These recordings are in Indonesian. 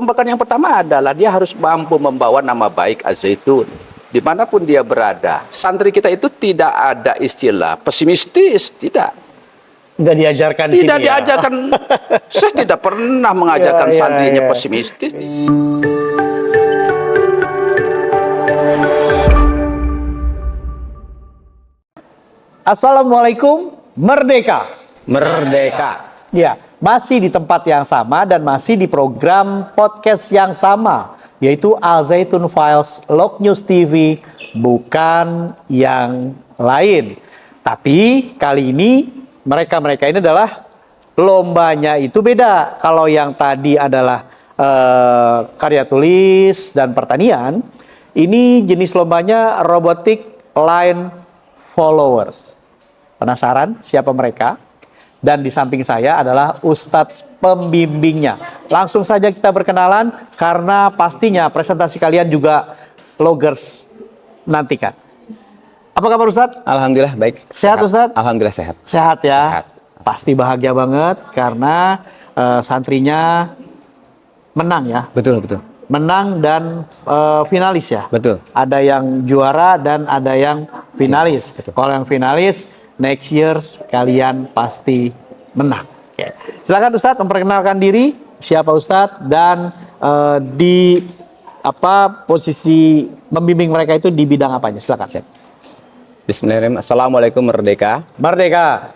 Pembekalan yang pertama adalah dia harus mampu membawa nama baik Al-Zaitun dimanapun dia berada. Santri kita itu tidak ada istilah pesimistis, tidak. Nggak diajarkan Tidak sini ya? diajarkan. Saya tidak pernah mengajarkan santrinya pesimistis. Assalamualaikum, merdeka. Merdeka. Ya, masih di tempat yang sama dan masih di program podcast yang sama, yaitu Al Zaitun Files Log News TV, bukan yang lain. Tapi kali ini mereka ini adalah lombanya itu beda. Kalau yang tadi adalah karya tulis dan pertanian, ini jenis lombanya robotic line followers. Penasaran siapa mereka? Dan di samping saya adalah Ustadz pembimbingnya. Langsung saja kita berkenalan karena pastinya presentasi kalian juga loggers nantikan. Apa kabar Ustadz? Alhamdulillah baik. Sehat Ustadz? Alhamdulillah sehat. Sehat ya? Sehat. Pasti bahagia banget karena santrinya menang ya? Betul, betul. Menang dan finalis ya? Betul. Ada yang juara dan ada yang finalis. Betul. Kalau yang finalis, next year kalian pasti menang. Oke. Silakan Ustadz memperkenalkan diri, siapa Ustadz dan di posisi membimbing mereka itu di bidang apanya? Silakan. Siap. Bismillahirrahmanirrahim. Assalamualaikum merdeka. Merdeka.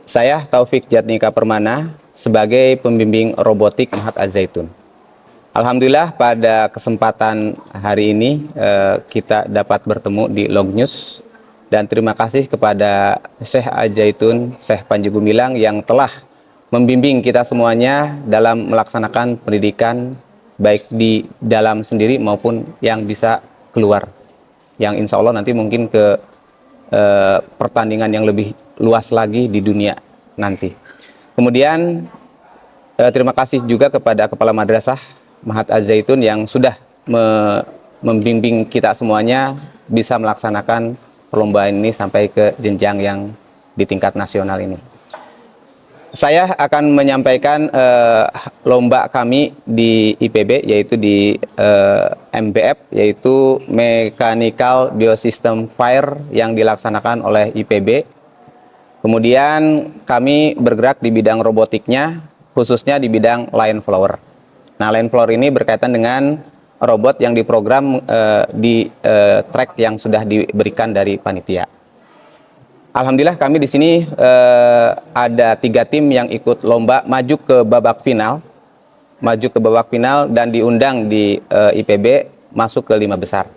Saya Taufik Jatnika Permana sebagai pembimbing robotik Mahat Al-Zaitun. Alhamdulillah pada kesempatan hari ini kita dapat bertemu di Log News. Dan terima kasih kepada Syekh Al-Zaitun, Syekh Panji Gumilang yang telah membimbing kita semuanya dalam melaksanakan pendidikan baik di dalam sendiri maupun yang bisa keluar. Yang insya Allah nanti mungkin ke pertandingan yang lebih luas lagi di dunia nanti. Kemudian terima kasih juga kepada Kepala Madrasah Mahat Al-Zaitun yang sudah membimbing kita semuanya bisa melaksanakan perlombaan ini sampai ke jenjang yang di tingkat nasional ini. Saya akan menyampaikan lomba kami di IPB, yaitu di MBF, yaitu Mechanical Biosystem Fire yang dilaksanakan oleh IPB. Kemudian kami bergerak di bidang robotiknya, khususnya di bidang line flower. Nah, line flower ini berkaitan dengan robot yang diprogram di track yang sudah diberikan dari panitia. Alhamdulillah kami di sini ada 3 tim yang ikut lomba maju ke babak final, dan diundang di IPB masuk ke 5 besar.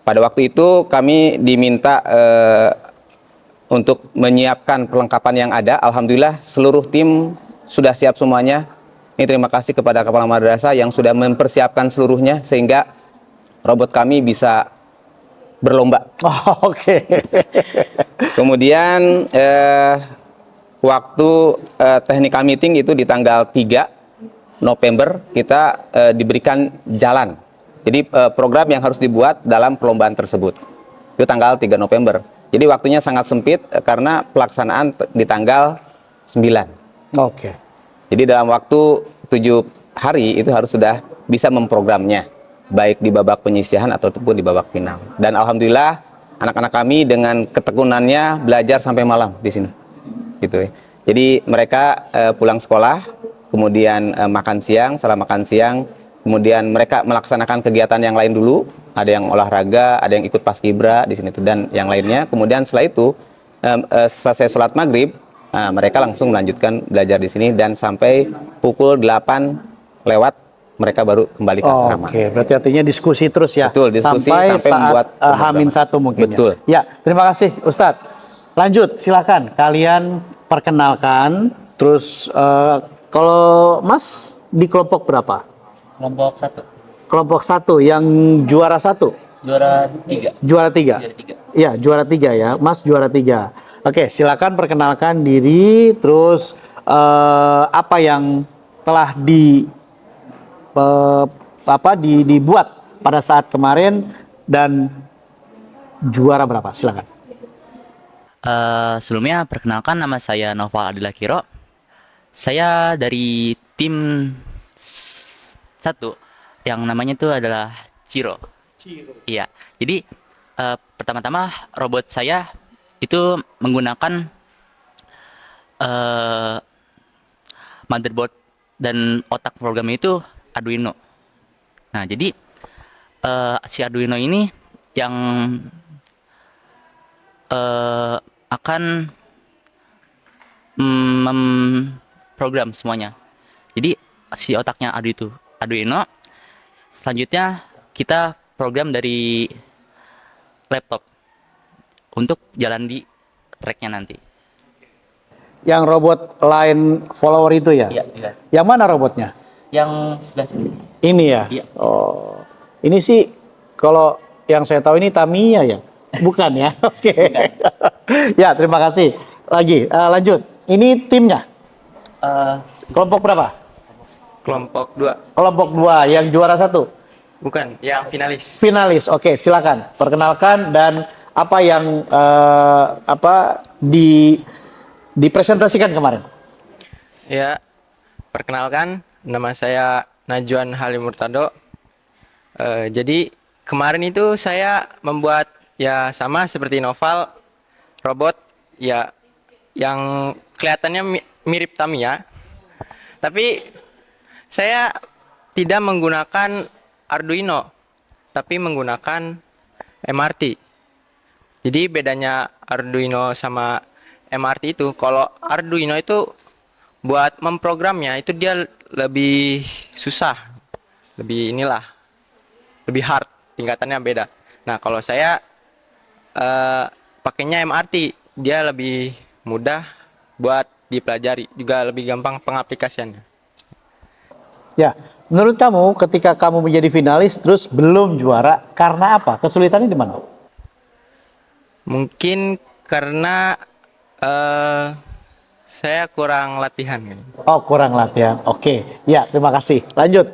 Pada waktu itu kami diminta untuk menyiapkan perlengkapan yang ada. Alhamdulillah seluruh tim sudah siap semuanya. Ini terima kasih kepada Kepala Madrasah yang sudah mempersiapkan seluruhnya sehingga robot kami bisa berlomba. Oh, oke. Kemudian waktu technical meeting itu di tanggal 3 November kita diberikan jalan. Jadi program yang harus dibuat dalam perlombaan tersebut. Itu tanggal 3 November. Jadi waktunya sangat sempit karena pelaksanaan di tanggal 9. Oke. Jadi dalam waktu 7 hari itu harus sudah bisa memprogramnya, baik di babak penyisihan ataupun di babak final. Dan alhamdulillah anak-anak kami dengan ketekunannya belajar sampai malam di sini. Gitu ya. Jadi mereka pulang sekolah, kemudian makan siang, setelah makan siang, kemudian mereka melaksanakan kegiatan yang lain dulu, ada yang olahraga, ada yang ikut paskibra di sini tuh dan yang lainnya. Kemudian setelah itu selesai sholat maghrib, mereka langsung melanjutkan belajar di sini dan sampai pukul 8 lewat mereka baru kembali ke asrama. Oke, berarti artinya diskusi terus ya. Betul, diskusi sampai saat membuat H-1 mungkin. Betul. Ya. Terima kasih Ustadz. Lanjut, silakan kalian perkenalkan. Terus kalau Mas di kelompok berapa? Kelompok 1. Kelompok 1 yang juara 1. Juara 3. Juara 3. Juara 3. Iya, juara 3 ya. Mas juara 3. Oke, silakan perkenalkan diri, terus apa yang telah dibuat pada saat kemarin dan juara berapa? Silakan. Sebelumnya perkenalkan, nama saya Noval Adila Kiro. Saya dari tim satu yang namanya itu adalah Ciro. Iya. Jadi pertama-tama robot saya itu menggunakan eh, motherboard dan otak programnya itu Arduino. Nah, jadi si Arduino ini yang akan memprogram semuanya. Jadi si otaknya Arduino, selanjutnya kita program dari laptop untuk jalan di tracknya nanti. Yang robot line follower itu ya? Iya, iya. Yang mana robotnya? Yang sebelah sini. Ini ya? Iya. Oh, ini sih kalau yang saya tahu ini Tamiya ya? Bukan ya? Oke. Ya, terima kasih. Lagi, lanjut. Ini timnya? Kelompok berapa? Kelompok 2. Kelompok 2, yang juara 1? Bukan, yang finalis. Finalis, oke, silakan. Perkenalkan dan apa yang dipresentasikan kemarin. Ya, perkenalkan, nama saya Najwan Halim Murtado. Jadi kemarin itu saya membuat ya sama seperti Noval, robot ya yang kelihatannya mirip Tamiya. Tapi saya tidak menggunakan Arduino, tapi menggunakan MRT. Jadi bedanya Arduino sama MRT itu, kalau Arduino itu buat memprogramnya itu dia lebih susah, lebih hard, tingkatannya beda. Nah, kalau saya pakainya MRT, dia lebih mudah buat dipelajari, juga lebih gampang pengaplikasiannya. Ya, menurut kamu ketika kamu menjadi finalis terus belum juara, karena apa? Kesulitannya di mana? Mungkin karena saya kurang latihan. Oh, kurang latihan. Oke, ya terima kasih. Lanjut.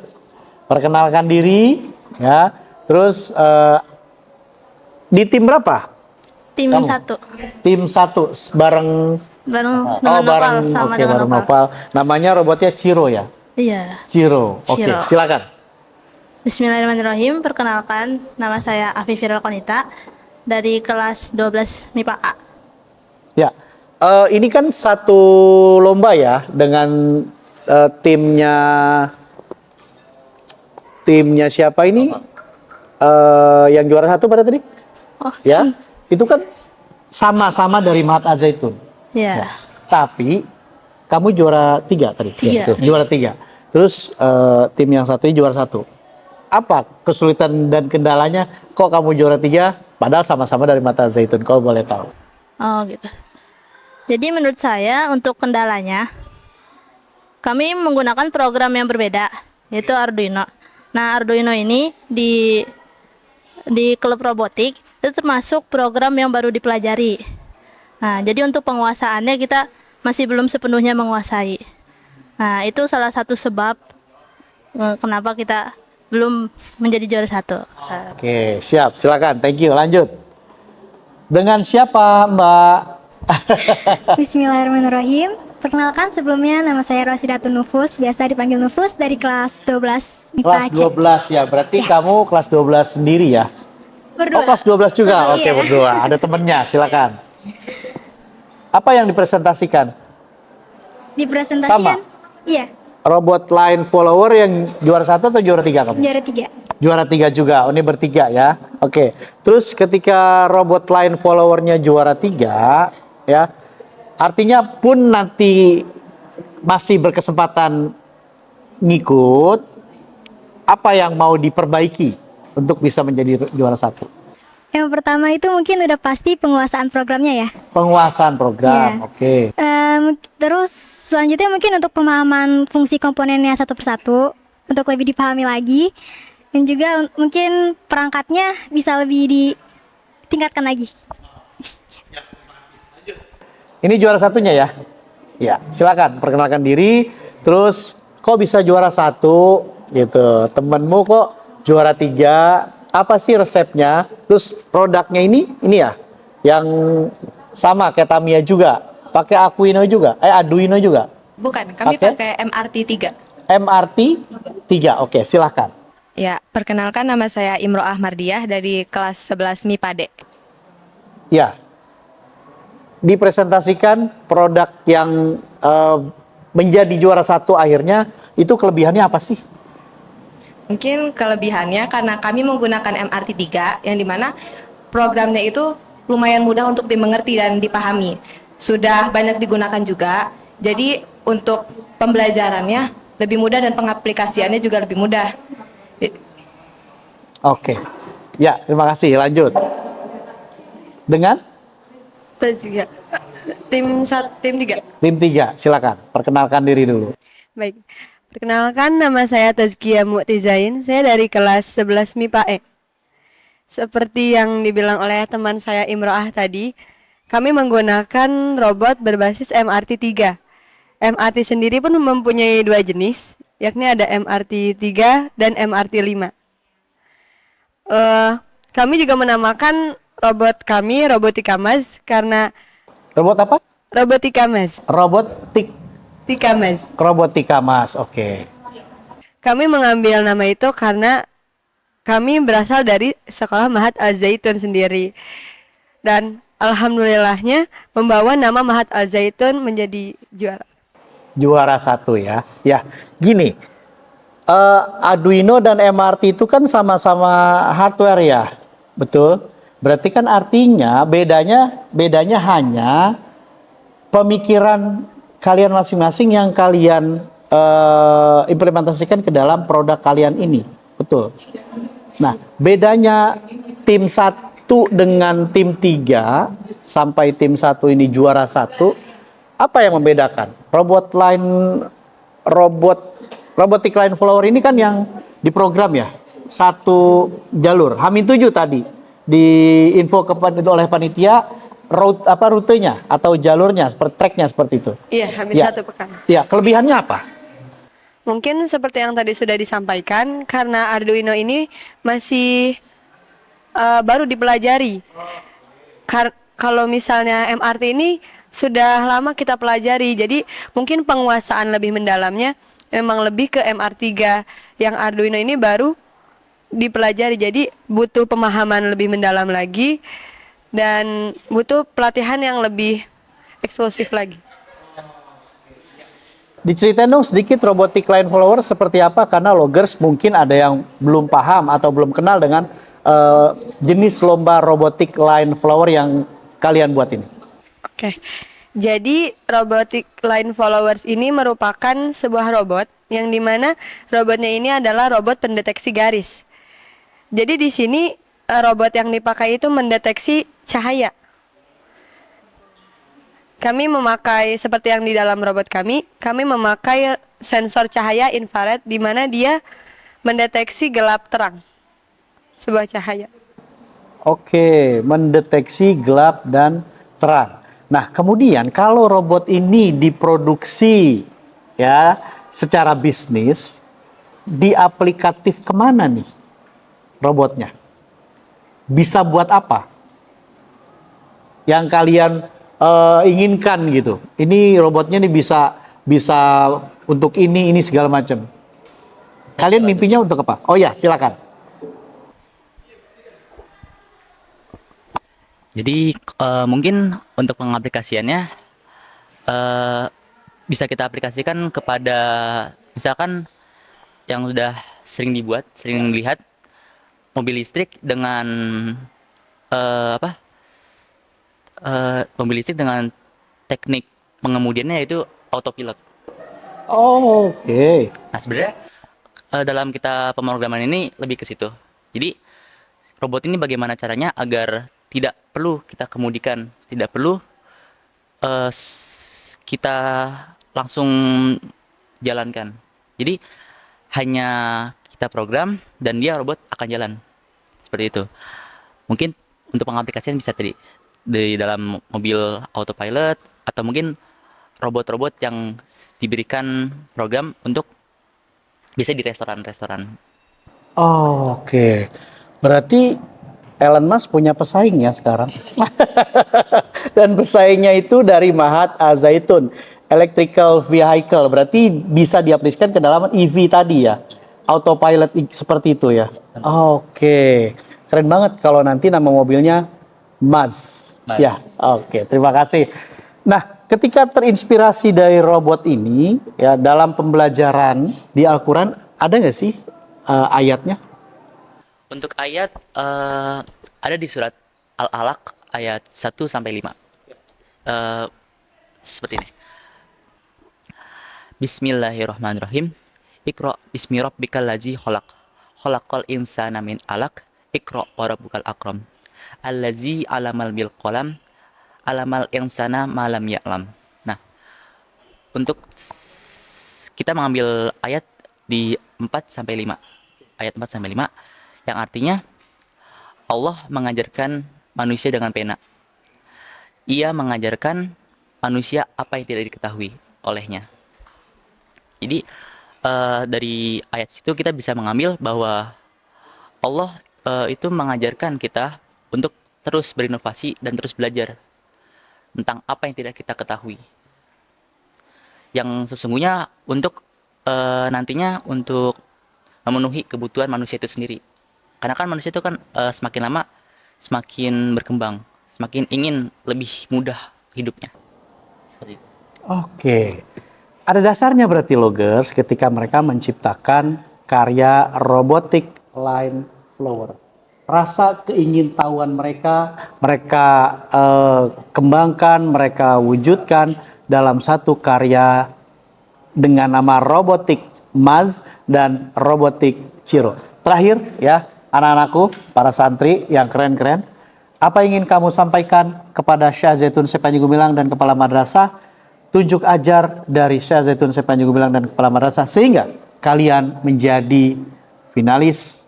Perkenalkan diri, ya. Terus di tim berapa? Tim Kamu? 1. Tim 1 bareng. Bareng Oh, dengan bareng. Noval, sama Oke, dengan bareng Noval. Noval. Namanya robotnya Ciro ya? Iya. Ciro. Oke, Ciro. silakan. Bismillahirrahmanirrahim. Perkenalkan, nama saya Afifira Konita dari kelas 12 MIPA A. Ya, ini kan satu lomba ya dengan timnya siapa ini? Yang juara 1 pada tadi? Oh, Ya, itu kan sama-sama dari Mahat Al-Zaitun. iya. Ya. Tapi kamu juara 3 tadi? Tiga. Ya, juara 3. Terus tim yang satunya juara 1. Apa kesulitan dan kendalanya kok kamu juara 3 padahal sama-sama dari Mahat Al-Zaitun? Kalau boleh tahu. Oh, gitu. Jadi menurut saya untuk kendalanya kami menggunakan program yang berbeda, yaitu Arduino. Nah, Arduino ini di klub robotik itu termasuk program yang baru dipelajari. Nah, jadi untuk penguasaannya kita masih belum sepenuhnya menguasai. Nah, itu salah satu sebab kenapa kita belum menjadi juara 1. Oke, siap. Silakan. Thank you. Lanjut. Dengan siapa, Mbak? Bismillahirrahmanirrahim. Perkenalkan sebelumnya nama saya Rosidatun Nufus, biasa dipanggil Nufus dari kelas 12 MIPA Kelas Aceh. 12 ya. Berarti kamu kelas 12 sendiri ya? Berdua. Oh, kelas 12 juga. Oke, Iya. berdua. Ada temennya. Silakan. Apa yang dipresentasikan? Dipresentasikan? Sama? Iya, Robot line follower yang juara 1 atau juara 3 kamu? juara 3. Juara 3 juga. Oh, ini bertiga ya. Oke. Terus ketika robot line followernya juara 3, ya, artinya pun nanti masih berkesempatan ngikut, apa yang mau diperbaiki untuk bisa menjadi juara 1? Yang pertama itu mungkin udah pasti penguasaan programnya ya. Penguasaan program. Iya. Oke. Terus selanjutnya mungkin untuk pemahaman fungsi komponennya satu persatu untuk lebih dipahami lagi. Dan juga mungkin perangkatnya bisa lebih ditingkatkan lagi. Ini juara satunya ya? Ya, silakan perkenalkan diri. Terus kok bisa juara 1 gitu? Temenmu kok juara 3? Apa sih resepnya? Terus produknya ini ya? Yang sama kayak Tamiya juga? Pakai Arduino juga? Arduino juga? Bukan, kami Pakai? pakai MRT 3. MRT 3. Oke, silakan. Ya, perkenalkan nama saya Imro'ah Mardiah dari kelas 11 MIPA D. Ya, dipresentasikan produk yang menjadi juara satu akhirnya, itu kelebihannya apa sih? Mungkin kelebihannya karena kami menggunakan MRT 3 yang dimana programnya itu lumayan mudah untuk dimengerti dan dipahami. Sudah banyak digunakan juga, jadi untuk pembelajarannya lebih mudah dan pengaplikasiannya juga lebih mudah. Oke, ya terima kasih. Lanjut. Dengan Tim 3. tim 3, silakan. Perkenalkan diri dulu. Baik. Perkenalkan nama saya Tazkia Mu'tizain. Saya dari kelas 11 MIPA E. Seperti yang dibilang oleh teman saya Imro'ah tadi, kami menggunakan robot berbasis MRT 3. MRT sendiri pun mempunyai dua jenis, yakni ada MRT 3 dan MRT 5. Kami juga menamakan robot kami Robotika Mas karena Robot apa? Robotika Mas. Robotika Mas. Oke. Kami mengambil nama itu karena kami berasal dari sekolah Mahat Al-Zaitun sendiri. Dan alhamdulillahnya membawa nama Mahat Al-Zaitun menjadi juara. Juara satu ya. Ya, gini. Arduino dan MRT itu kan sama-sama hardware ya. Betul? Berarti kan artinya bedanya hanya pemikiran kalian masing-masing yang kalian implementasikan ke dalam produk kalian ini. Betul. Nah, bedanya tim 1 dengan tim 3 sampai tim 1 ini juara 1, apa yang membedakan? Robotic line follower ini kan yang diprogram ya, satu jalur. H-7 tadi di info oleh panitia rutenya atau jalurnya, seperti tracknya seperti itu. Iya, hampir Ya. 1 pekan. Ya, kelebihannya apa? Mungkin seperti yang tadi sudah disampaikan, karena Arduino ini masih baru dipelajari. Kalau misalnya MRT ini sudah lama kita pelajari, jadi mungkin penguasaan lebih mendalamnya memang lebih ke MRT 3. Yang Arduino ini baru dipelajari, jadi butuh pemahaman lebih mendalam lagi dan butuh pelatihan yang lebih eksklusif lagi. Diceritain dong sedikit robotic line follower seperti apa, karena loggers mungkin ada yang belum paham atau belum kenal dengan jenis lomba robotic line follower yang kalian buat ini. Oke, jadi robotic line followers ini merupakan sebuah robot yang dimana robotnya ini adalah robot pendeteksi garis. Jadi di sini robot yang dipakai itu mendeteksi cahaya. Kami memakai seperti yang di dalam robot kami memakai sensor cahaya infrared di mana dia mendeteksi gelap terang sebuah cahaya. Oke, mendeteksi gelap dan terang. Nah, kemudian kalau robot ini diproduksi ya secara bisnis, diaplikatif kemana nih robotnya? Bisa buat apa? Yang kalian inginkan gitu. Ini robotnya nih bisa untuk ini segala macam. Kalian mimpinya untuk apa? Oh ya, silakan. Jadi mungkin untuk pengaplikasiannya bisa kita aplikasikan kepada misalkan yang sudah sering dilihat mobil listrik dengan mobil listrik dengan teknik pengemudiannya yaitu autopilot. Oh, oke. Nah sebenarnya dalam kita pemrograman ini lebih ke situ. Jadi robot ini bagaimana caranya agar tidak perlu kita kemudikan, tidak perlu kita langsung jalankan. Jadi hanya kita program dan dia robot akan jalan seperti itu. Mungkin untuk pengaplikasian bisa tadi di dalam mobil autopilot atau mungkin robot-robot yang diberikan program untuk bisa di restoran-restoran. Oh, oke. Berarti Elon Musk punya pesaing ya sekarang. Dan pesaingnya itu dari Mahat Al-Zaitun, electrical vehicle. Berarti bisa diaplikasikan ke dalam EV tadi ya. Autopilot seperti itu ya. Oke. Keren banget kalau nanti nama mobilnya Maz. Ya, oke. Terima kasih. Nah, ketika terinspirasi dari robot ini ya dalam pembelajaran di Al-Quran ada nggak sih ayatnya? Untuk ayat ada di surat Al-Alaq ayat 1 sampai 5. Seperti ini. Bismillahirrahmanirrahim. Iqra bismi rabbikal ladzi khalaq. Khalaqal insana min 'alaq. Iqra wa rabbukal akram. Allazi 'alamal bil qalam. 'Alamal insana ma lam ya'lam. Nah, untuk kita mengambil ayat di 4 sampai 5. Ayat 4 sampai 5 yang artinya Allah mengajarkan manusia dengan pena. Ia mengajarkan manusia apa yang tidak diketahui olehnya. Jadi dari ayat situ kita bisa mengambil bahwa Allah itu mengajarkan kita untuk terus berinovasi dan terus belajar tentang apa yang tidak kita ketahui. Yang sesungguhnya untuk nantinya untuk memenuhi kebutuhan manusia itu sendiri. Karena kan manusia itu kan semakin lama semakin berkembang, semakin ingin lebih mudah hidupnya. Oke. Ada dasarnya berarti Logers ketika mereka menciptakan karya robotic line flower. Rasa keingintahuan mereka kembangkan, mereka wujudkan dalam satu karya dengan nama robotik Maz dan robotik Ciro. Terakhir ya, anak-anakku, para santri yang keren-keren, apa yang ingin kamu sampaikan kepada Syekh Zaitun Syekh Panji Gumilang dan Kepala Madrasah? Tunjuk ajar dari Syekh Zaitun Syekh Panji Gumilang dan Kepala Madrasah sehingga kalian menjadi finalis,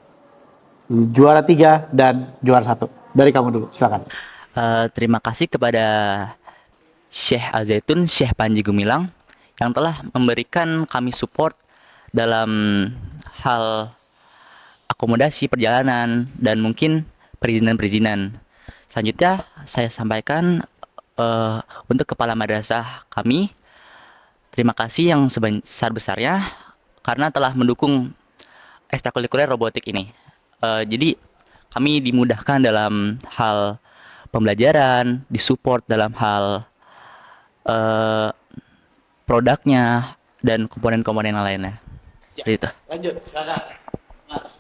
juara 3 dan juara 1. Dari kamu dulu, silakan. Terima kasih kepada Syekh Al-Zaitun, Syekh Panji Gumilang yang telah memberikan kami support dalam hal akomodasi perjalanan dan mungkin perizinan-perizinan. Selanjutnya saya sampaikan untuk Kepala Madrasah kami, terima kasih yang sebesar-besarnya karena telah mendukung ekstrakurikuler robotik ini. Jadi kami dimudahkan dalam hal pembelajaran, disupport dalam hal produknya dan komponen-komponen lainnya. Seperti itu. Lanjut, silakan. Mas.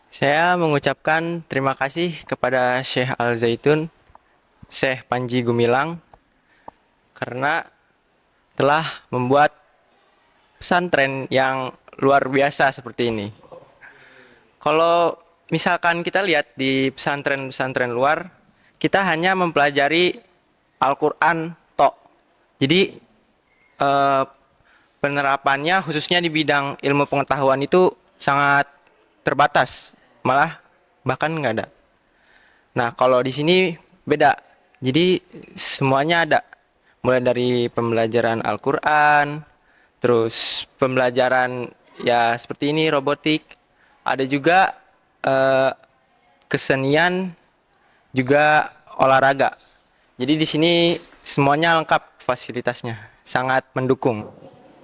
Saya mengucapkan terima kasih kepada Syekh Al-Zaitun, Syekh Panji Gumilang, karena telah membuat pesantren yang luar biasa seperti ini. Kalau misalkan kita lihat di pesantren-pesantren luar, kita hanya mempelajari Al-Quran tok. Jadi penerapannya khususnya di bidang ilmu pengetahuan itu sangat terbatas, malah bahkan nggak ada. Nah, kalau di sini beda. Jadi semuanya ada, mulai dari pembelajaran Al-Quran, terus pembelajaran ya seperti ini robotik, ada juga kesenian, juga olahraga. Jadi di sini semuanya lengkap fasilitasnya, sangat mendukung.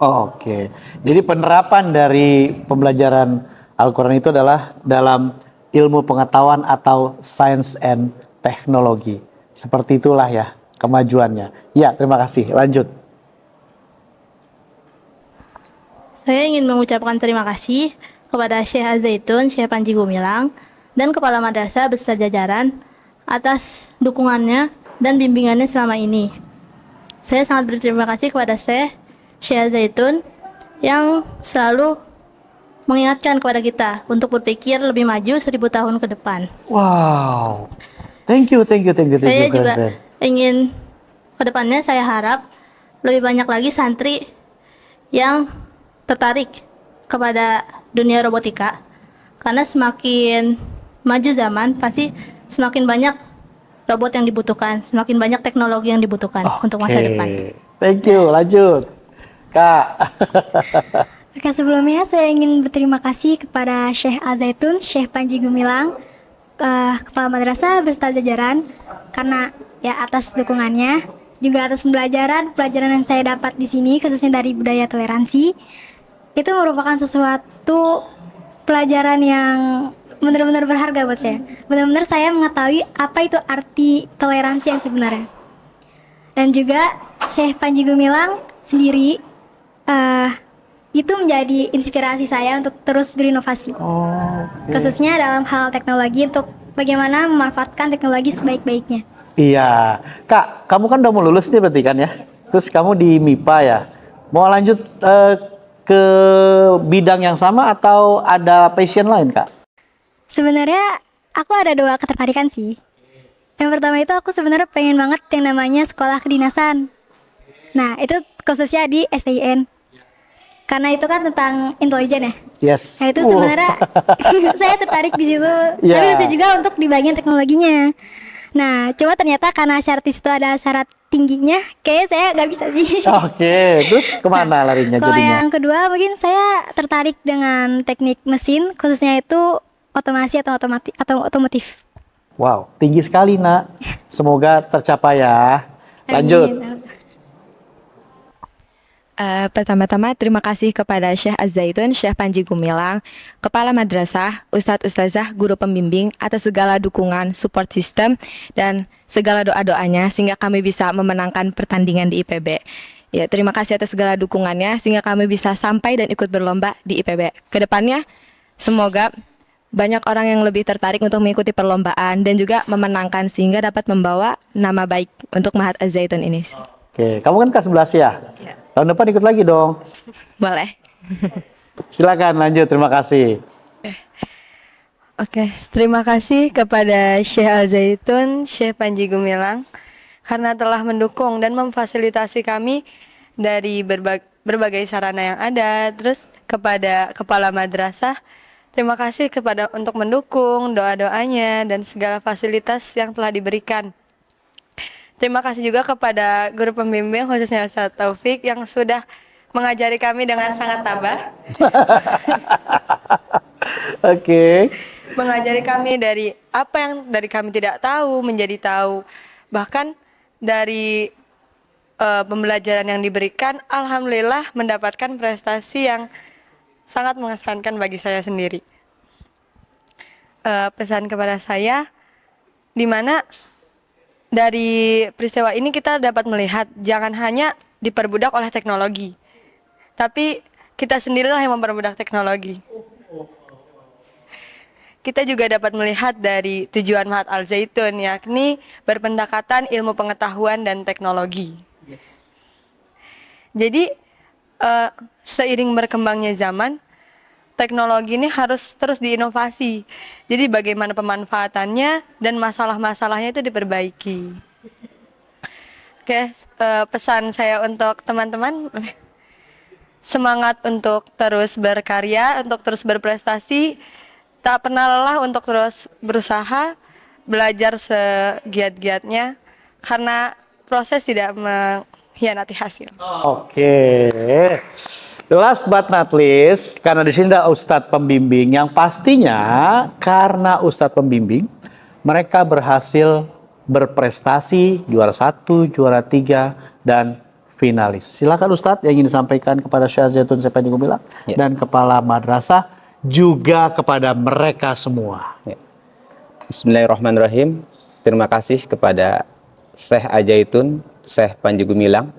Oke, jadi penerapan dari pembelajaran Al-Quran itu adalah dalam ilmu pengetahuan atau science and teknologi. Seperti itulah ya kemajuannya. Ya, terima kasih. Lanjut. Saya ingin mengucapkan terima kasih kepada Syekh Al-Zaitun, Syekh Panji Gumilang, dan Kepala Madrasah beserta jajaran atas dukungannya dan bimbingannya selama ini. Saya sangat berterima kasih kepada Syekh Al-Zaitun yang selalu mengingatkan kepada kita untuk berpikir lebih maju 1000 tahun ke depan. Wow. Thank you. Saya juga ingin kedepannya saya harap lebih banyak lagi santri yang tertarik kepada dunia robotika, karena semakin maju zaman pasti semakin banyak robot yang dibutuhkan, semakin banyak teknologi yang dibutuhkan untuk masa depan. Thank you. Lanjut, Kak. Oke, sebelumnya saya ingin berterima kasih kepada Syekh Al-Zaitun, Syekh Panji Gumilang kepala madrasah beserta jajaran karena ya atas dukungannya, juga atas pelajaran yang saya dapat di sini khususnya dari budaya toleransi. Itu merupakan sesuatu pelajaran yang benar-benar berharga buat saya. Benar-benar saya mengetahui apa itu arti toleransi yang sebenarnya. Dan juga Syekh Panji Gumilang sendiri itu menjadi inspirasi saya untuk terus berinovasi. Khususnya dalam hal teknologi untuk bagaimana memanfaatkan teknologi sebaik-baiknya. Iya, Kak, kamu kan udah mau lulus nih berarti kan ya? Terus kamu di MIPA ya? Mau lanjut ke bidang yang sama atau ada passion lain, Kak? Sebenarnya aku ada 2 ketertarikan sih. Yang pertama itu aku sebenarnya pengen banget yang namanya sekolah kedinasan. Nah, itu khususnya di STIN. Karena itu kan tentang intelijen ya. Yes. Nah, itu sebenarnya saya tertarik di situ. Yeah. Tapi bisa juga untuk di bagian teknologinya. Nah, cuma ternyata karena syarat di situ ada syarat tingginya, kayaknya saya nggak bisa sih. Oke, terus kemana larinya Kalau jadinya? yang kedua mungkin saya tertarik dengan teknik mesin, khususnya itu otomasi atau otomotif. Wow, tinggi sekali, Nak. Semoga tercapai ya. Lanjut. Amin. Pertama-tama terima kasih kepada Syekh Az-Zaitun, Syekh Panji Gumilang, Kepala Madrasah, Ustadz Ustazah, Guru Pembimbing atas segala dukungan, support system, dan segala doa-doanya sehingga kami bisa memenangkan pertandingan di IPB. Ya, terima kasih atas segala dukungannya sehingga kami bisa sampai dan ikut berlomba di IPB. Kedepannya, semoga banyak orang yang lebih tertarik untuk mengikuti perlombaan dan juga memenangkan sehingga dapat membawa nama baik untuk Mahat Az-Zaitun ini. Oke, kamu kan kelas 11 ya? Iya. Tahun depan ikut lagi dong. Boleh. Silakan lanjut, terima kasih. Oke, terima kasih kepada Syekh Al-Zaitun, Syekh Panji Gumilang karena telah mendukung dan memfasilitasi kami dari berbagai sarana yang ada. Terus kepada Kepala Madrasah, terima kasih untuk mendukung doa-doanya dan segala fasilitas yang telah diberikan. Terima kasih juga kepada guru pembimbing khususnya Ustadz Taufik yang sudah mengajari kami dengan sangat tabah. Oke. Mengajari kami dari apa yang dari kami tidak tahu menjadi tahu. Bahkan dari pembelajaran yang diberikan, alhamdulillah mendapatkan prestasi yang sangat mengesankan bagi saya sendiri. Pesan kepada saya, di mana dari peristiwa ini kita dapat melihat jangan hanya diperbudak oleh teknologi, tapi kita sendirilah yang memperbudak teknologi. Kita juga dapat melihat dari tujuan Mahat Al-Zaitun, yakni berpendekatan ilmu pengetahuan dan teknologi. Jadi seiring berkembangnya zaman, teknologi ini harus terus diinovasi. Jadi bagaimana pemanfaatannya dan masalah-masalahnya itu diperbaiki. Oke, pesan saya untuk teman-teman, semangat untuk terus berkarya, untuk terus berprestasi, tak pernah lelah untuk terus berusaha, belajar segiat-giatnya, karena proses tidak mengkhianati hasil. Oke. Last but not least, karena di sini ada Ustadz pembimbing yang pastinya karena Ustadz pembimbing mereka berhasil berprestasi juara 1, juara 3 dan finalis. Silakan Ustadz yang ingin disampaikan kepada Syekh Az-Zaitun Syekh Panji Gumilang dan Kepala Madrasah juga kepada mereka semua. Ya. Bismillahirrahmanirrahim. Terima kasih kepada Syekh Az-Zaitun Syekh Panji Gumilang.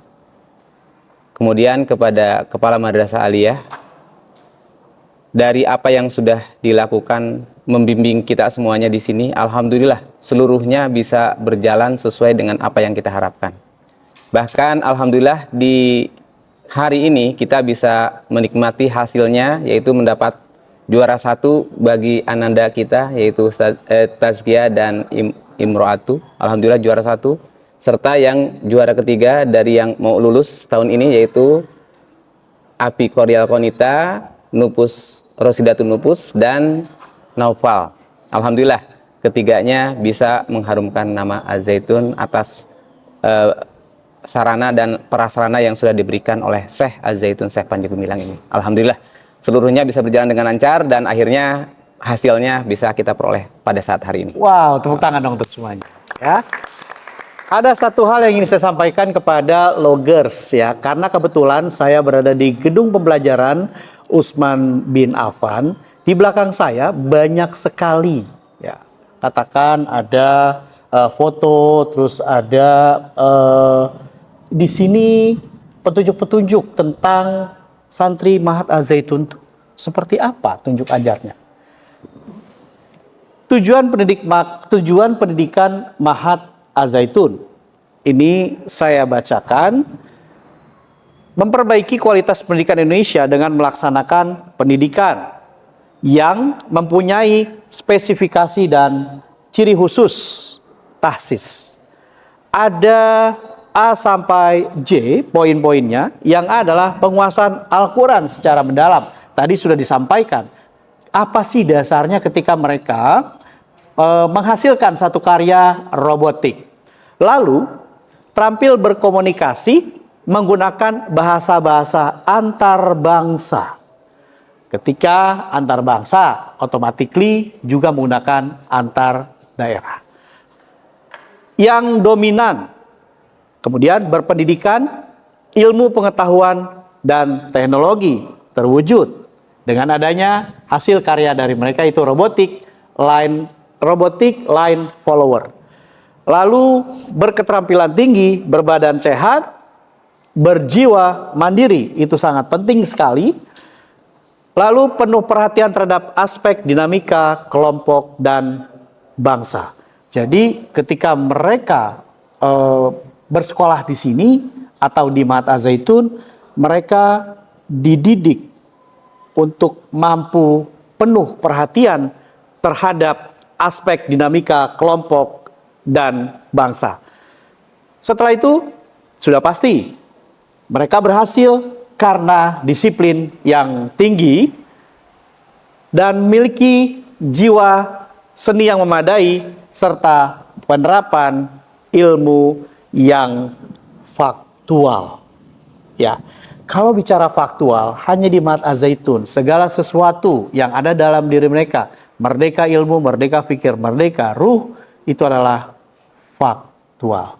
Kemudian kepada Kepala Madrasah Aliyah, dari apa yang sudah dilakukan membimbing kita semuanya di sini, alhamdulillah seluruhnya bisa berjalan sesuai dengan apa yang kita harapkan. Bahkan alhamdulillah di hari ini kita bisa menikmati hasilnya, yaitu mendapat juara 1 bagi ananda kita, yaitu Tazkiyah dan Imro'atu. Alhamdulillah juara 1. Serta yang juara 3 dari yang mau lulus tahun ini, yaitu Api Koryal Konita, Nupus Rosidatun Nupus, dan Naufal. Alhamdulillah ketiganya bisa mengharumkan nama Az-Zaitun atas sarana dan prasarana yang sudah diberikan oleh Syekh Az-Zaitun Syekh Panji Gumilang ini. Alhamdulillah seluruhnya bisa berjalan dengan lancar dan akhirnya hasilnya bisa kita peroleh pada saat hari ini. Wow, tepuk tangan dong untuk semuanya. Ya. Ada satu hal yang ingin saya sampaikan kepada loggers ya, karena kebetulan saya berada di gedung pembelajaran Utsman bin Affan. Di belakang saya banyak sekali ya. Katakan ada foto, terus ada di sini petunjuk-petunjuk tentang santri Mahat Al-Zaitun seperti apa tunjuk ajarnya. Tujuan pendidikan Mahat Al-Zaitun ini saya bacakan, memperbaiki kualitas pendidikan Indonesia dengan melaksanakan pendidikan yang mempunyai spesifikasi dan ciri khusus tahsis. Ada A sampai J poin-poinnya, yang A adalah penguasaan Al-Quran secara mendalam. Tadi sudah disampaikan apa sih dasarnya ketika mereka menghasilkan satu karya robotik. Lalu terampil berkomunikasi menggunakan bahasa-bahasa antar bangsa. Ketika antar bangsa, automatically juga menggunakan antar daerah. Yang dominan, kemudian berpendidikan, ilmu pengetahuan, dan teknologi terwujud dengan adanya hasil karya dari mereka, itu robotic line follower. Lalu berketerampilan tinggi, berbadan sehat, berjiwa mandiri, itu sangat penting sekali. Lalu penuh perhatian terhadap aspek dinamika kelompok dan bangsa. Jadi ketika mereka bersekolah di sini atau di Mahat Al-Zaitun, mereka dididik untuk mampu penuh perhatian terhadap aspek dinamika kelompok dan bangsa. Setelah itu sudah pasti mereka berhasil karena disiplin yang tinggi dan memiliki jiwa seni yang memadai serta penerapan ilmu yang faktual. Ya, kalau bicara faktual, hanya di Mahat Al-Zaitun segala sesuatu yang ada dalam diri mereka, merdeka ilmu, merdeka fikir, merdeka ruh, itu adalah faktual.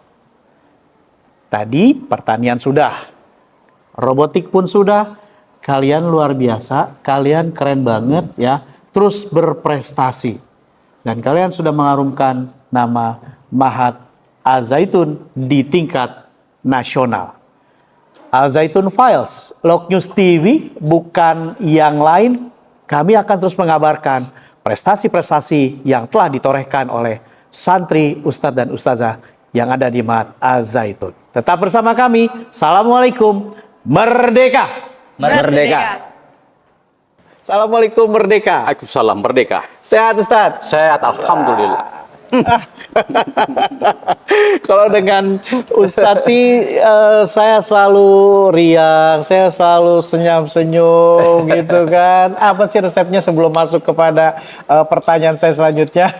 Tadi pertanian sudah, robotik pun sudah. Kalian luar biasa, kalian keren banget ya, terus berprestasi. Dan kalian sudah mengharumkan nama Mahat Al-Zaitun di tingkat nasional. Al-Zaitun Files, Log News TV, bukan yang lain. Kami akan terus mengabarkan prestasi-prestasi yang telah ditorehkan oleh santri, ustadz dan ustazah yang ada di Mahat Al-Zaitun. Tetap bersama kami. Assalamualaikum, merdeka! Merdeka. Assalamualaikum, merdeka. Waalaikumsalam, merdeka. Sehat Ustadz? Sehat, alhamdulillah. Kalau dengan Ustati saya selalu riang, saya selalu senyum-senyum gitu kan. Apa sih resepnya sebelum masuk kepada pertanyaan saya selanjutnya?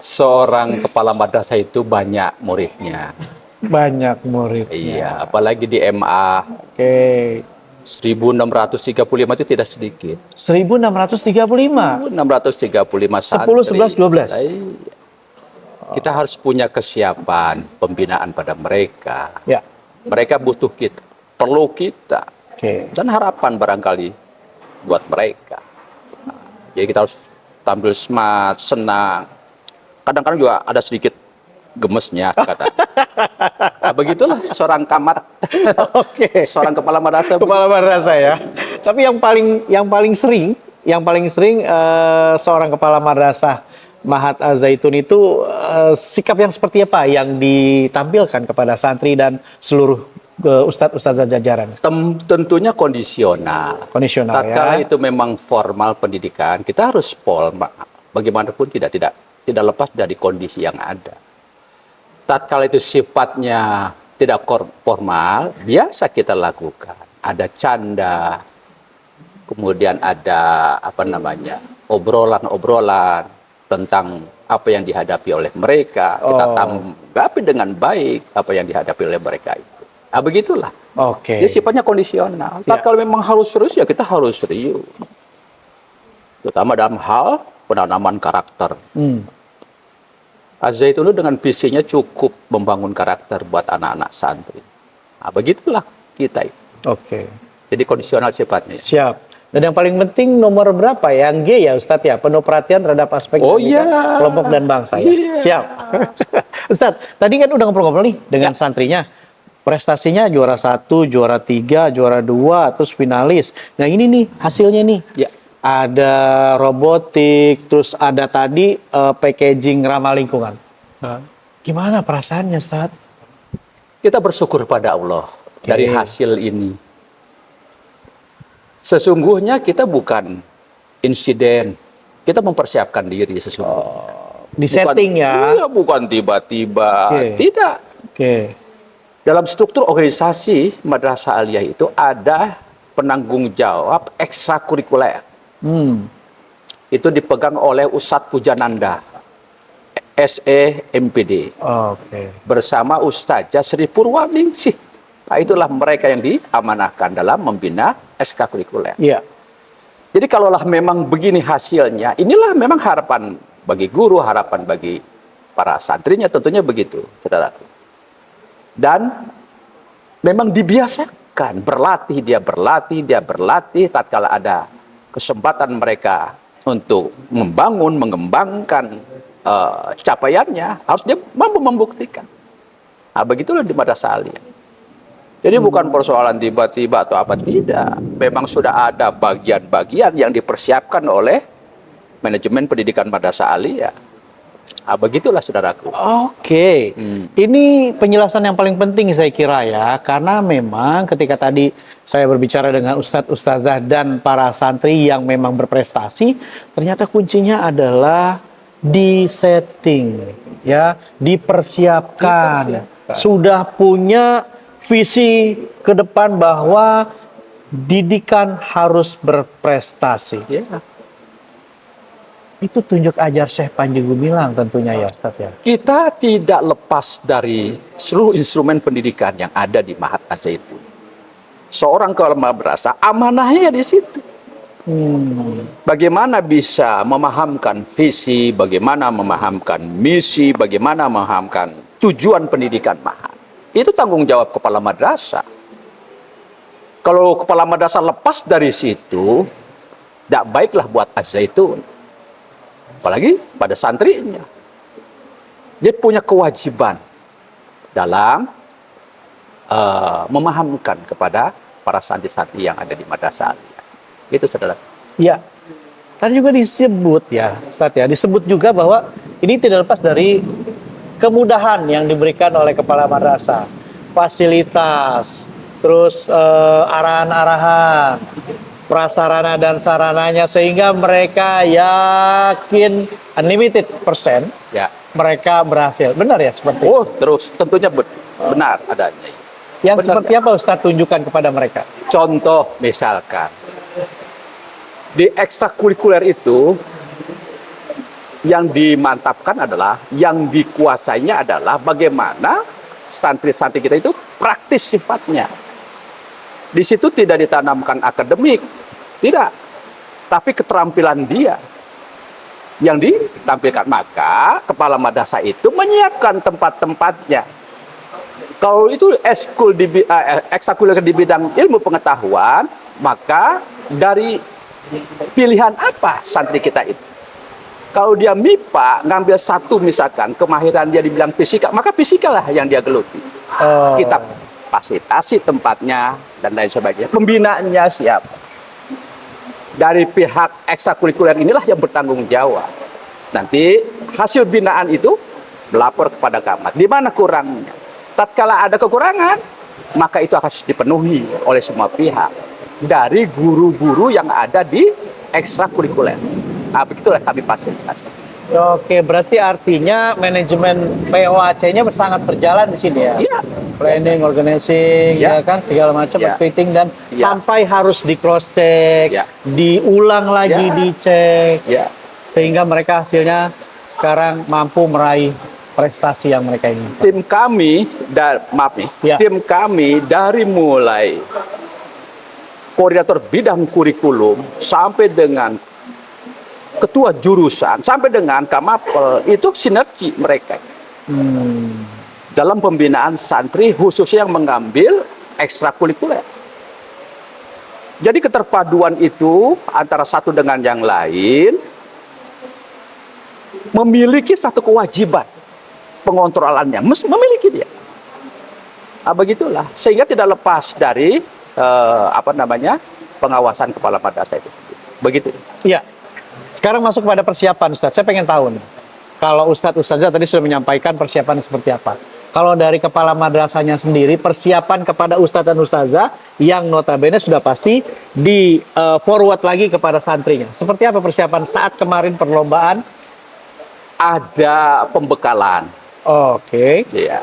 Seorang kepala madrasah itu banyak muridnya. Banyak murid. Iya, apalagi di MA. Oke. 1635 itu tidak sedikit. 1635. 1635 santri. 10, 11, 12. Iya. Kita harus punya kesiapan pembinaan pada mereka. Ya. Mereka butuh kita, perlu kita. Oke. Dan harapan barangkali buat mereka. Jadi kita harus tampil smart, senang. Kadang-kadang juga ada sedikit gemesnya kadang. Nah, begitulah seorang camat. Oke. Seorang kepala madrasah. Kepala madrasah ya. Tapi yang paling sering seorang kepala madrasah Mahat Al-Zaitun itu sikap yang seperti apa yang ditampilkan kepada santri dan seluruh ustadz-ustadzah jajaran? Tentunya kondisional. Kondisional Tatkala ya. itu memang formal pendidikan, kita harus bagaimanapun tidak lepas dari kondisi yang ada. Tatkala itu sifatnya tidak formal, biasa kita lakukan. Ada canda, kemudian ada obrolan-obrolan tentang apa yang dihadapi oleh mereka. Kita tanggapi dengan baik apa yang dihadapi oleh mereka itu. Nah, begitulah. Oke. Dia sifatnya kondisional. Tatkala memang harus serius, ya kita harus serius. Terutama dalam hal penanaman karakter. Az-Zaitun dengan visinya cukup membangun karakter buat anak-anak santri. Nah, begitulah kita itu. Oke. Jadi kondisional sifatnya. Siap. Dan yang paling penting nomor berapa? Yang G ya Ustadz ya, penuh perhatian terhadap aspek dinamika kelompok dan bangsa ya. Siap. Ustadz, tadi kan udah ngobrol-ngobrol nih dengan santrinya. Prestasinya juara 1, juara 3, juara 2, terus finalis. Nah ini nih hasilnya nih. Ya. Ada robotik, terus ada tadi packaging ramah lingkungan. Gimana perasaannya Ustadz? Kita bersyukur pada Allah dari hasil ini. Sesungguhnya kita bukan insiden, kita mempersiapkan diri sesungguhnya. Di setting ya? Iya, bukan tiba-tiba, tidak. Dalam struktur organisasi Madrasah Aliyah itu ada penanggung jawab ekstrakurikuler. Itu dipegang oleh Ustadz Pujananda, SE MPD, bersama Ustazah Sri Purwaningsih. Nah, itulah mereka yang diamanahkan dalam membina ekstrakurikuler. Iya. Jadi kalaulah memang begini hasilnya, inilah memang harapan bagi guru, harapan bagi para santrinya, tentunya begitu, saudaraku. Dan memang dibiasakan berlatih, dia berlatih tatkala ada kesempatan mereka untuk membangun, mengembangkan capaiannya, harus dia mampu membuktikan. Nah, begitulah di Madrasah Aliyah. Jadi bukan persoalan tiba-tiba atau apa, tidak. Memang sudah ada bagian-bagian yang dipersiapkan oleh manajemen pendidikan Madrasah Aliyah. Nah, begitulah saudaraku. Oke. Ini penjelasan yang paling penting saya kira ya. Karena memang ketika tadi saya berbicara dengan Ustadz, Ustazah dan para santri yang memang berprestasi, ternyata kuncinya adalah di setting, ya, dipersiapkan. Sudah punya visi ke depan bahwa didikan harus berprestasi. Itu tunjuk ajar Syekh Panji Gumilang tentunya ya Ustadz ya. Kita tidak lepas dari seluruh instrumen pendidikan yang ada di Mahat Az-Zaitun. Seorang kepala madrasah amanahnya di situ. Bagaimana bisa memahamkan visi, bagaimana memahamkan misi, bagaimana memahamkan tujuan pendidikan Mahat. Itu tanggung jawab kepala madrasah. Kalau kepala madrasah lepas dari situ, tidak baiklah buat Az-Zaitun. Apalagi pada santrinya. Dia punya kewajiban dalam memahamkan kepada para santri-santri yang ada di Madrasah Aliyah. Itu saudara. Ya. Tadi juga disebut ya, Ustadz ya, disebut juga bahwa ini tidak lepas dari kemudahan yang diberikan oleh kepala madrasah, fasilitas, terus arahan-arahan, prasarana dan sarananya, sehingga mereka yakin unlimited persen mereka berhasil. Benar ya seperti itu? Terus tentunya benar adanya. Yang seperti apa Ustadz tunjukkan kepada mereka? Contoh misalkan di ekstrakurikuler itu yang dimantapkan adalah, yang dikuasainya adalah bagaimana santri-santri kita itu praktis sifatnya. Di situ tidak ditanamkan akademik, tidak, tapi keterampilan dia yang ditampilkan. Maka kepala madrasah itu menyiapkan tempat-tempatnya. Kalau itu ekstrakurikuler di bidang ilmu pengetahuan, maka dari pilihan apa santri kita itu? Kalau dia MIPA, ngambil satu misalkan, kemahiran dia dibilang fisika, maka fisika lah yang dia geluti. Kita fasilitasi tempatnya, dan lain sebagainya. Pembinaannya siapa? Dari pihak ekstrakurikuler inilah yang bertanggung jawab. Nanti hasil binaan itu melapor kepada Camat. Di mana kurangnya? Tatkala ada kekurangan, maka itu harus dipenuhi oleh semua pihak. Dari guru-guru yang ada di ekstrakurikuler. Nah, begitulah kami fasilitasi. Oke, berarti artinya manajemen POAC-nya sangat berjalan di sini ya? Iya. Planning, organizing, ya kan, segala macam, marketing, dan sampai harus di cross check, diulang lagi, dicek, sehingga mereka hasilnya sekarang mampu meraih prestasi yang mereka inginkan. Tim kami, tim kami dari mulai koordinator bidang kurikulum sampai dengan ketua jurusan sampai dengan Kamapel itu sinergi mereka dalam pembinaan santri khususnya yang mengambil ekstrakurikuler. Jadi keterpaduan itu antara satu dengan yang lain memiliki satu kewajiban pengontrolannya, memiliki dia. Begitulah, sehingga tidak lepas dari pengawasan kepala madrasah itu sendiri. Begitu. Iya. Sekarang masuk kepada persiapan, Ustadz. Saya pengen tahu nih. Kalau Ustazah tadi sudah menyampaikan persiapan seperti apa. Kalau dari kepala madrasahnya sendiri, persiapan kepada Ustadz dan Ustazah yang notabene sudah pasti di forward lagi kepada santrinya. Seperti apa persiapan saat kemarin perlombaan? Ada pembekalan. Oke. Iya.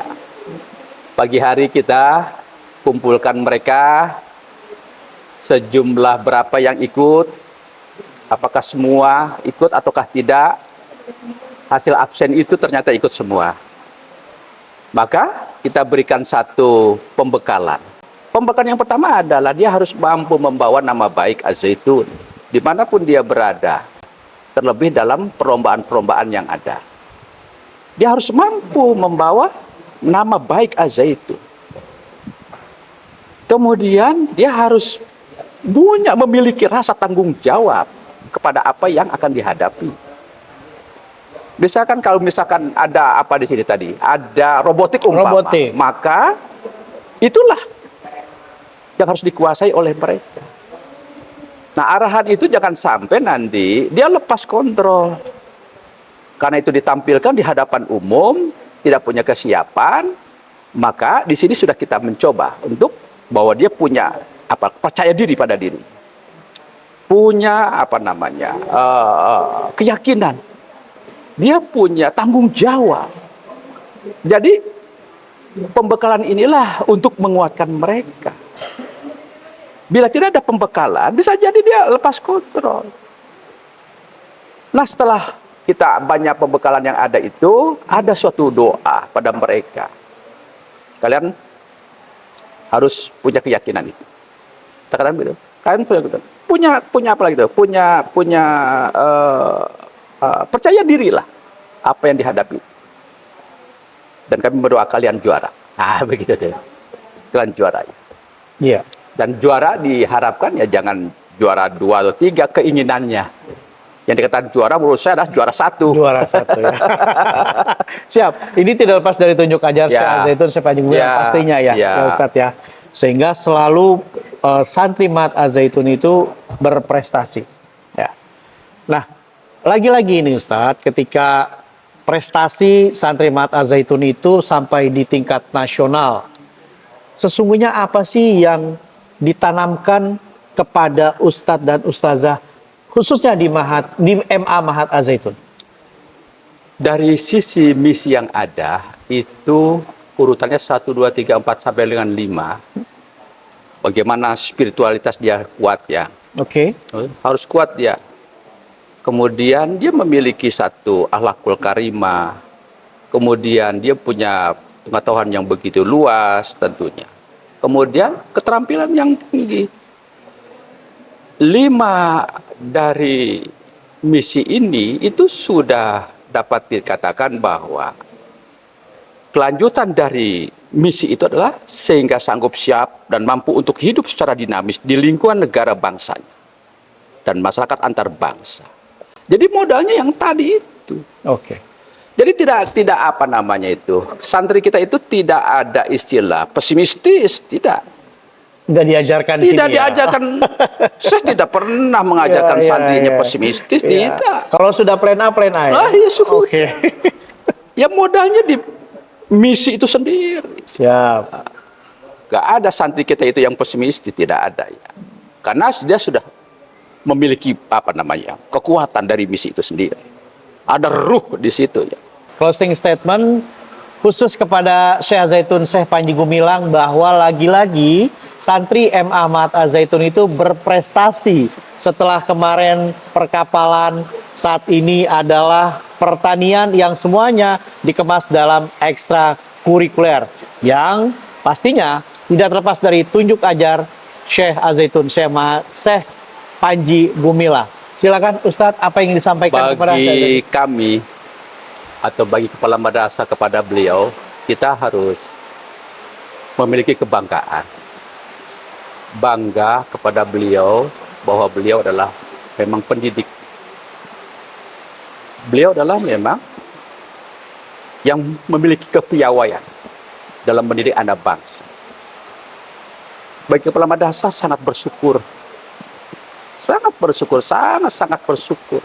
Pagi hari kita kumpulkan mereka sejumlah berapa yang ikut, apakah semua ikut ataukah tidak. Hasil absen itu ternyata ikut semua. Maka kita berikan satu pembekalan. Pembekalan yang pertama adalah dia harus mampu membawa nama baik Az-Zaitun dimanapun dia berada, terlebih dalam perlombaan-perlombaan yang ada. Dia harus mampu membawa nama baik Az-Zaitun. Kemudian dia harus memiliki rasa tanggung jawab kepada apa yang akan dihadapi. Misalkan kalau misalkan ada apa di sini tadi, ada robotik umpama, maka itulah yang harus dikuasai oleh mereka. Nah, arahan itu jangan sampai nanti dia lepas kontrol. Karena itu ditampilkan di hadapan umum, tidak punya kesiapan, maka di sini sudah kita mencoba untuk bahwa dia punya percaya diri pada diri. Punya keyakinan. Dia punya tanggung jawab. Jadi pembekalan inilah untuk menguatkan mereka. Bila tidak ada pembekalan, bisa jadi dia lepas kontrol. Nah, setelah kita banyak pembekalan yang ada itu, ada suatu doa pada mereka. Kalian harus punya keyakinan itu. Sekarang gitu. Kalian punya apa lagi itu? Punya percaya dirilah apa yang dihadapi. Dan kami berdoa kalian juara. Begitu deh. Kalian juara. Iya. Dan juara diharapkan ya jangan juara 2 atau 3 keinginannya. Yang dikatakan juara menurut saya adalah juara 1. Juara 1 ya. Siap. Ini tidak lepas dari tunjuk ajar Syekh Az-Zaitun sepanjang bulan pastinya ya Ustadz ya. Sehingga selalu santri Mahat Az-Zaitun itu berprestasi. Ya. Nah, lagi-lagi ini Ustadz, ketika prestasi santri Mahat Az-Zaitun itu sampai di tingkat nasional, sesungguhnya apa sih yang ditanamkan kepada Ustadz dan Ustazah, khususnya di MA Mahat Az-Zaitun? Dari sisi misi yang ada, itu urutannya 1, 2, 3, 4 sampai dengan 5. Bagaimana spiritualitas dia kuat ya. Oke. Harus kuat dia. Kemudian dia memiliki satu akhlakul karimah. Kemudian dia punya pengetahuan yang begitu luas tentunya. Kemudian keterampilan yang tinggi. 5 dari misi ini itu sudah dapat dikatakan bahwa kelanjutan dari misi itu adalah sehingga sanggup siap dan mampu untuk hidup secara dinamis di lingkungan negara bangsanya dan masyarakat antar bangsa. Jadi modalnya yang tadi itu. Oke. Jadi tidak santri kita itu tidak ada istilah pesimistis, tidak. Tidak diajarkan Tidak diajarkan. Saya tidak pernah mengajarkan santrinya pesimistis, tidak. Kalau sudah plan A ya. Oke. Ya modalnya di misi itu sendiri. Siap. Gak ada santri kita itu yang pesimistis, tidak ada ya. Karena dia sudah memiliki kekuatan dari misi itu sendiri. Ada ruh di situ ya. Closing statement khusus kepada Syekh Az-Zaitun Syekh Panji Gumilang bahwa lagi-lagi santri MA Mahat Az-Zaitun itu berprestasi setelah kemarin perkapalan, saat ini adalah pertanian yang semuanya dikemas dalam ekstrakurikuler yang pastinya tidak terlepas dari tunjuk ajar Syekh Az-Zaitun Syekh Panji Gumilang. Silakan Ustadz, apa yang ingin disampaikan kepada saya? Bagi kami atau bagi kepala madrasah kepada beliau, kita harus memiliki kebanggaan. Bangga kepada beliau bahwa beliau adalah memang pendidik. Beliau adalah memang yang memiliki kepiawaian dalam mendidik anak bangsa. Bagi kepala madrasah sangat bersyukur. Sangat bersyukur, sangat bersyukur.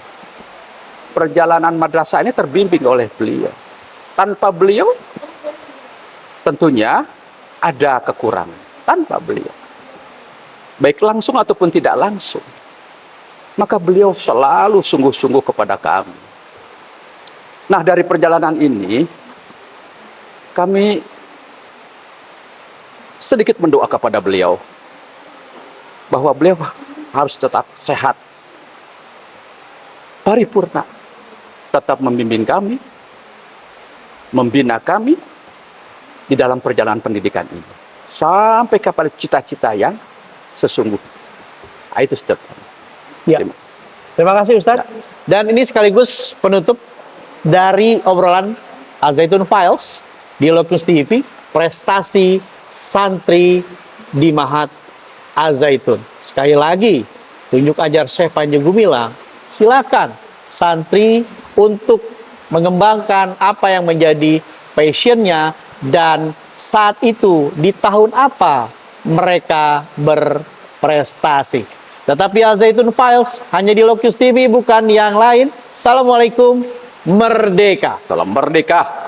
Perjalanan madrasah ini terbimbing oleh beliau. Tanpa beliau, tentunya ada kekurangan. Tanpa beliau, baik langsung ataupun tidak langsung, maka beliau selalu sungguh-sungguh kepada kami. Nah, dari perjalanan ini, kami sedikit mendoa kepada beliau, bahwa beliau harus tetap sehat, paripurna, tetap membimbing kami, membina kami di dalam perjalanan pendidikan ini, sampai kepada cita-cita yang sesungguhnya. Itu step. Ya. Terima kasih Ustadz. Dan ini sekaligus penutup dari obrolan Al-Zaitun Files di Lokus TV, prestasi santri di Mahat Al-Zaitun. Sekali lagi, tunjuk ajar Syekh Panji Gumilang, silakan santri untuk mengembangkan apa yang menjadi passionnya, dan saat itu di tahun apa mereka berprestasi. Tetapi Al-Zaitun Files hanya di Lokus TV, bukan yang lain. Assalamualaikum, merdeka. Salam merdeka.